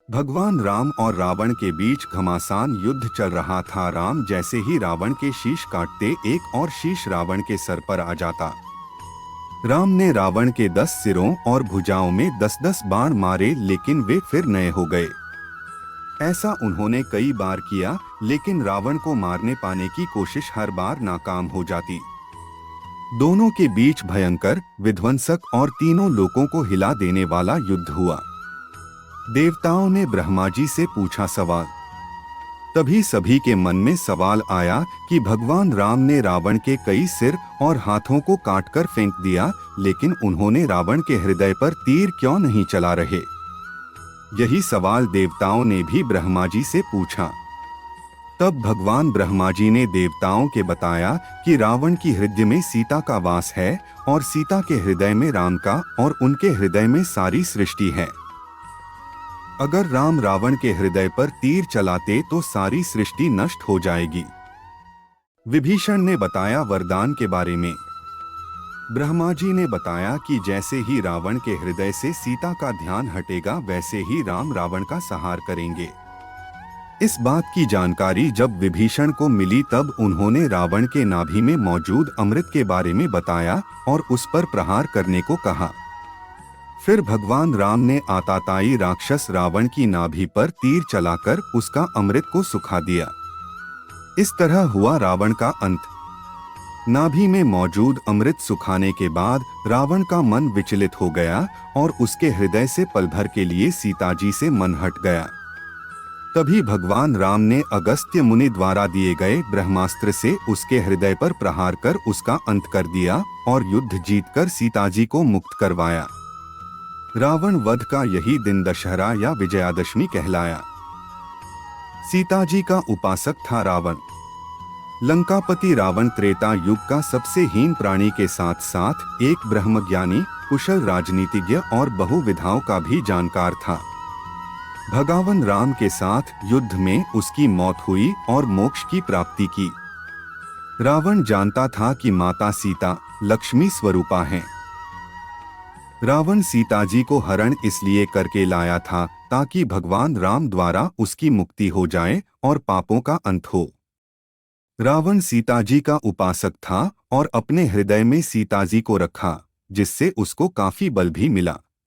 भगवान राम और रावण के बीच घमासान युद्ध चल रहा था। राम जैसे ही रावण के शीश काटते, एक और शीश रावण के सर पर आ जाता। राम ने रावण के 10 सिरों और भुजाओं में 10-10 बाण मारे, लेकिन वे फिर नए हो गए। ऐसा उन्होंने कई बार किया, लेकिन रावण को मारने पाने की कोशिश हर बार नाकाम हो जाती। दोनों के बीच भयंकर, विध्वंसक और तीनों लोकों को हिला देने वाला युद्ध हुआ। देवताओं ने ब्रह्मा जी से पूछा सवाल। तभी सभी के मन में सवाल आया कि भगवान राम ने रावण के कई सिर और हाथों को काटकर फेंक दिया, लेकिन उन्होंने रावण के हृदय पर तीर क्यों नहीं चला रहे। यही सवाल देवताओं ने भी ब्रह्मा जी से पूछा। तब भगवान ब्रह्मा जी ने देवताओं के बताया कि रावण की हृदय में सीता का वास है और सीता के हृदय में राम का, और उनके हृदय में सारी सृष्टि है। अगर राम रावण के हृदय पर तीर चलाते तो सारी सृष्टि नष्ट हो जाएगी। विभीषण ने बताया वरदान के बारे में। ब्रह्मा जी ने बताया कि जैसे ही रावण के हृदय से सीता का ध्यान हटेगा, वैसे ही राम रावण का संहार करेंगे। इस बात की जानकारी जब विभीषण को मिली, तब उन्होंने रावण के नाभि में मौजूद अमृत के बारे में बताया और उस पर प्रहार करने को कहा। फिर भगवान राम ने आताताई राक्षस रावण की नाभि पर तीर चलाकर उसका अमृत को सुखा दिया। इस तरह हुआ रावण का अंत। नाभि में मौजूद अमृत सुखाने के बाद रावण का मन विचलित हो गया और उसके हृदय से पल भर के लिए सीता जी से मन हट गया। तभी भगवान राम ने अगस्त्य मुनि द्वारा दिए गए ब्रह्मास्त्र से उसके हृदय पर प्रहार कर उसका अंत कर दिया और युद्ध जीतकर सीता जी को मुक्त करवाया। रावण वध का यही दिन दशहरा या विजयादशमी कहलाया। सीता जी का उपासक था रावण। लंकापति रावण त्रेता युग का सबसे हीन प्राणी के साथ साथ एक ब्रह्मज्ञानी, कुशल राजनीतिज्ञ और बहुविधाओं का भी जानकार था। भगवान राम के साथ युद्ध में उसकी मौत हुई और मोक्ष की प्राप्ति की। रावण जानता था कि माता सीता लक्ष्मी स्वरूपा हैं। रावण सीता जी को हरण इसलिए करके लाया था ताकि भगवान राम द्वारा उसकी मुक्ति हो जाए और पापों का अंत हो। रावण सीता जी का उपासक था और अपने हृदय में सीता जी को रखा, जिससे उसको काफी बल भी मिला।